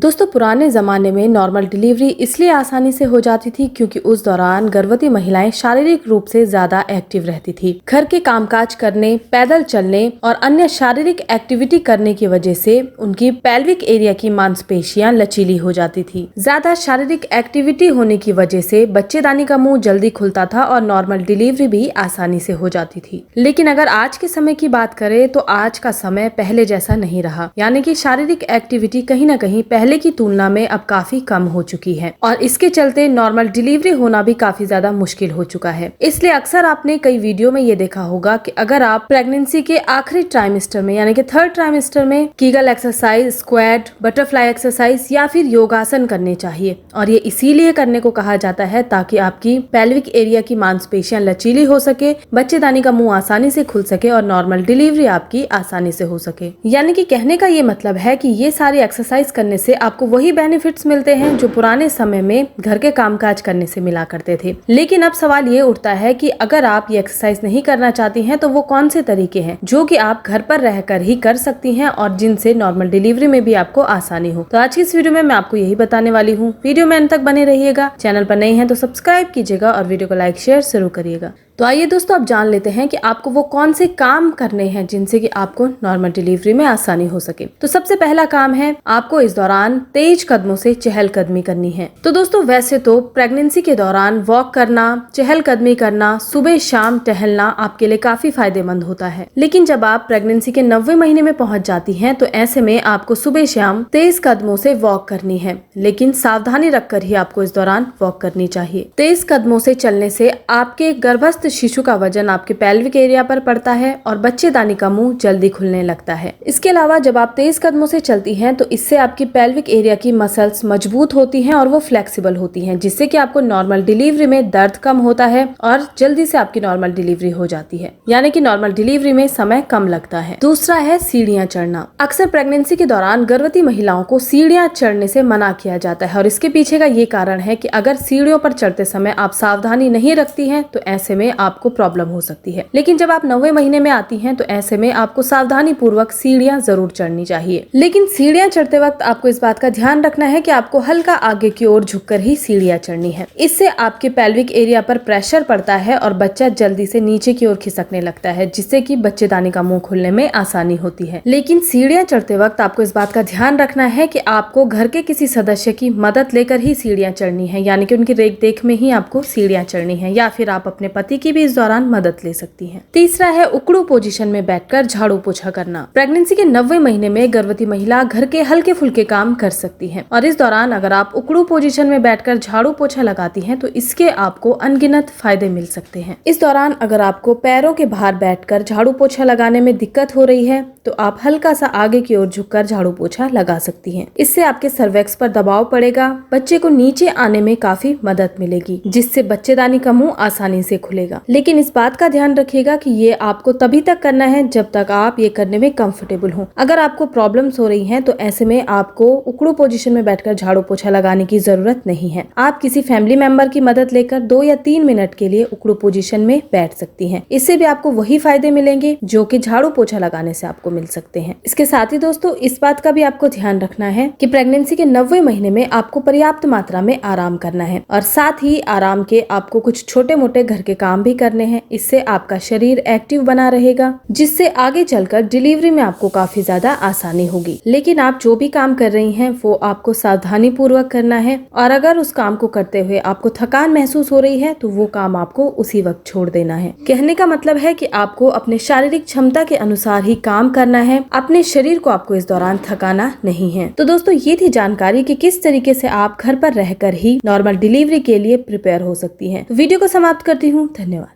दोस्तों पुराने जमाने में नॉर्मल डिलीवरी इसलिए आसानी से हो जाती थी क्योंकि उस दौरान गर्भवती महिलाएं शारीरिक रूप से ज्यादा एक्टिव रहती थी। घर के कामकाज करने, पैदल चलने और अन्य शारीरिक एक्टिविटी करने की वजह से उनकी पेल्विक एरिया की मांसपेशियां लचीली हो जाती थी। ज्यादा शारीरिक एक्टिविटी होने की वजह से बच्चेदानी का मुंह जल्दी खुलता था और नॉर्मल डिलीवरी भी आसानी से हो जाती थी। लेकिन अगर आज के समय की बात करें तो आज का समय पहले जैसा नहीं रहा, यानी कि शारीरिक एक्टिविटी कहीं न कहीं पहले की तुलना में अब काफी कम हो चुकी है और इसके चलते नॉर्मल डिलीवरी होना भी काफी ज्यादा मुश्किल हो चुका है। इसलिए अक्सर आपने कई वीडियो में ये देखा होगा कि अगर आप प्रेगनेंसी के आखिरी ट्राइमेस्टर में यानी कि थर्ड ट्राइमेस्टर में Kegel exercise, squat, butterfly exercise या फिर योगासन करने चाहिए और ये इसीलिए करने को कहा जाता है ताकि आपकी पेल्विक एरिया की मांसपेशियां लचीली हो सके, बच्चेदानी का मुंह आसानी से खुल सके और नॉर्मल डिलीवरी आपकी आसानी से हो सके। यानी कि कहने का ये मतलब है कि ये सारी एक्सरसाइज करने से आपको वही बेनिफिट्स मिलते हैं जो पुराने समय में घर के कामकाज करने से मिला करते थे। लेकिन अब सवाल ये उठता है कि अगर आप ये एक्सरसाइज नहीं करना चाहती हैं तो वो कौन से तरीके हैं जो कि आप घर पर रहकर ही कर सकती हैं और जिनसे नॉर्मल डिलीवरी में भी आपको आसानी हो। तो आज की इस वीडियो में मैं आपको यही बताने वाली हूँ। वीडियो में अंत तक बने रहिएगा। चैनल पर नए हैं तो सब्सक्राइब कीजिएगा और वीडियो को लाइक शेयर जरूर करिएगा। तो आइए दोस्तों अब जान लेते हैं कि आपको वो कौन से काम करने हैं जिनसे कि आपको नॉर्मल डिलीवरी में आसानी हो सके। तो सबसे पहला काम है आपको इस दौरान तेज कदमों से चहलकदमी करनी है। तो दोस्तों वैसे तो प्रेगनेंसी के दौरान वॉक करना, चहलकदमी करना, सुबह शाम टहलना आपके लिए काफी फायदेमंद होता है। लेकिन जब आप प्रेगनेंसी के 90वें महीने में पहुंच जाती हैं तो ऐसे में आपको सुबह शाम तेज कदमों से वॉक करनी है, लेकिन सावधानी रखकर ही आपको इस दौरान वॉक करनी चाहिए। तेज कदमों से चलने से आपके गर्भस्थ शिशु का वजन आपके पेल्विक एरिया पर पड़ता है और बच्चेदानी का मुंह जल्दी खुलने लगता है। इसके अलावा जब आप तेज कदमों से चलती हैं तो इससे आपकी पेल्विक एरिया की मसल्स मजबूत होती हैं और वो फ्लेक्सिबल होती हैं, जिससे कि आपको नॉर्मल डिलीवरी में दर्द कम होता है और जल्दी से आपकी नॉर्मल डिलीवरी हो जाती है, यानी कि नॉर्मल डिलीवरी में समय कम लगता है। दूसरा है सीढ़ियाँ चढ़ना। अक्सर प्रेगनेंसी के दौरान गर्भवती महिलाओं को सीढ़ियाँ चढ़ने से मना किया जाता है और इसके पीछे का ये कारण है कि अगर सीढ़ियों पर चढ़ते समय आप सावधानी नहीं रखती हैं तो ऐसे में आपको प्रॉब्लम हो सकती है। लेकिन जब आप 90वें महीने में आती हैं तो ऐसे में आपको सावधानी पूर्वक सीढ़ियां जरूर चढ़नी चाहिए। लेकिन सीढ़ियां चढ़ते वक्त आपको इस बात का ध्यान रखना है कि आपको हल्का आगे की ओर झुककर ही सीढ़ियां चढ़नी है। इससे आपके पेल्विक एरिया पर प्रेशर पड़ता है और बच्चा जल्दी से नीचे की ओर खिसकने लगता है, जिससे कि बच्चेदानी का मुंह खुलने में आसानी होती है। लेकिन सीढ़ियां चढ़ते वक्त आपको इस बात का ध्यान रखना है कि आपको घर के किसी सदस्य की मदद लेकर ही सीढ़ियां चढ़नी है, यानी कि उनकी रेख देख में ही आपको सीढ़ियां चढ़नी है, या फिर आप अपने पति की भी इस दौरान मदद ले सकती हैं। तीसरा है उकड़ू पोजीशन में बैठकर झाड़ू पोछा करना। प्रेगनेंसी के 90वें महीने में गर्भवती महिला घर के हल्के फुल्के काम कर सकती है और इस दौरान अगर आप उकड़ू पोजीशन में बैठकर झाड़ू पोछा लगाती हैं तो इसके आपको अनगिनत फायदे मिल सकते हैं। इस दौरान अगर आपको पैरों के भार बैठकर झाड़ू पोछा लगाने में दिक्कत हो रही है तो आप हल्का सा आगे की ओर झुककर झाड़ू पोछा लगा सकती हैं। इससे आपके सर्वेक्स पर दबाव पड़ेगा, बच्चे को नीचे आने में काफी मदद मिलेगी, जिससे बच्चेदानी का मुंह आसानी से खुलेगा। लेकिन इस बात का ध्यान रखिएगा कि ये आपको तभी तक करना है जब तक आप ये करने में कंफर्टेबल हो। अगर आपको प्रॉब्लम्स हो रही हैं तो ऐसे में आपको उकड़ू पोजीशन में बैठकर झाड़ू पोछा लगाने की जरूरत नहीं है। आप किसी फैमिली मेंबर की मदद लेकर 2 या 3 मिनट के लिए उकड़ू पोजीशन में बैठ सकती हैं। इससे भी आपको वही फायदे मिलेंगे जो कि झाड़ू पोछा लगाने से आपको मिल सकते हैं। इसके साथ ही दोस्तों इस बात का भी आपको ध्यान रखना है कि प्रेगनेंसी के 90वें महीने में आपको पर्याप्त मात्रा में आराम करना है और साथ ही आराम के आपको कुछ छोटे मोटे घर के काम भी करने हैं। इससे आपका शरीर एक्टिव बना रहेगा, जिससे आगे चलकर डिलीवरी में आपको काफी ज्यादा आसानी होगी। लेकिन आप जो भी काम कर रही हैं वो आपको सावधानी पूर्वक करना है और अगर उस काम को करते हुए आपको थकान महसूस हो रही है तो वो काम आपको उसी वक्त छोड़ देना है। कहने का मतलब है कि आपको अपने शारीरिक क्षमता के अनुसार ही काम करना है, अपने शरीर को आपको इस दौरान थकाना नहीं है। तो दोस्तों ये थी जानकारी कि किस तरीके से आप घर पर रहकर ही नॉर्मल डिलीवरी के लिए प्रिपेयर हो सकती हैं। तो वीडियो को समाप्त करती हूँ। धन्यवाद।